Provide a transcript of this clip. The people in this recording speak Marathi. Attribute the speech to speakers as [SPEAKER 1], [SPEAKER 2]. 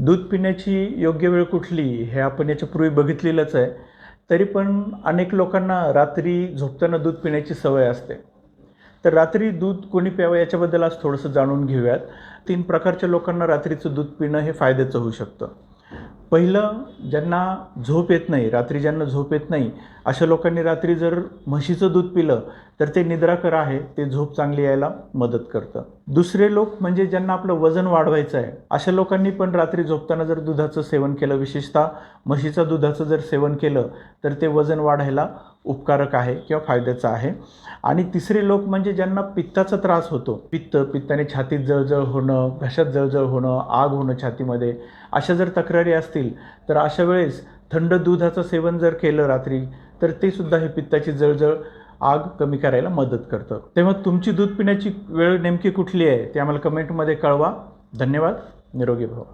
[SPEAKER 1] दूध पिण्याची योग्य वेळ कुठली हे आपण याच्यापूर्वी बघितलेलंच आहे. तरी पण अनेक लोकांना रात्री झोपताना दूध पिण्याची सवय असते. तर रात्री दूध कोणी प्यावं याच्याबद्दल आज थोडंसं जाणून घेऊयात. 3 प्रकारच्या लोकांना रात्रीचं दूध पिणं हे फायद्याचं होऊ शकतं. पहिलं, ज्यांना झोप येत नाही, रात्री ज्यांना झोप येत नाही, अशा लोकांनी रात्री जर म्हशीचं दूध पिलं तर ते निद्राकर आहे, ते झोप चांगली यायला मदत करतं. दुसरे लोक म्हणजे ज्यांना आपलं वजन वाढवायचं आहे, अशा लोकांनी पण रात्री झोपताना जर दुधाचं सेवन केलं, विशेषतः म्हशीचं दुधाचं जर सेवन केलं तर ते वजन वाढायला उपकारक आहे किंवा फायद्याचं आहे. आणि तिसरे लोक म्हणजे ज्यांना पित्ताचा त्रास होतो, पित्ताने छातीत जळजळ होणं, घशात जळजळ होणं, आग होणं छातीमध्ये, अशा जर तक्रारी असतील तर अशा वेळेस थंड दुधाचं सेवन जर केलं रात्री तर ते सुद्धा हे पित्ताची जळजळ, आग कमी करायला मदत करतं. तेव्हा तुमची दूध पिण्याची वेळ नेमकी कुठली आहे ते आम्हाला कमेंटमध्ये कळवा. धन्यवाद. निरोगी भवा.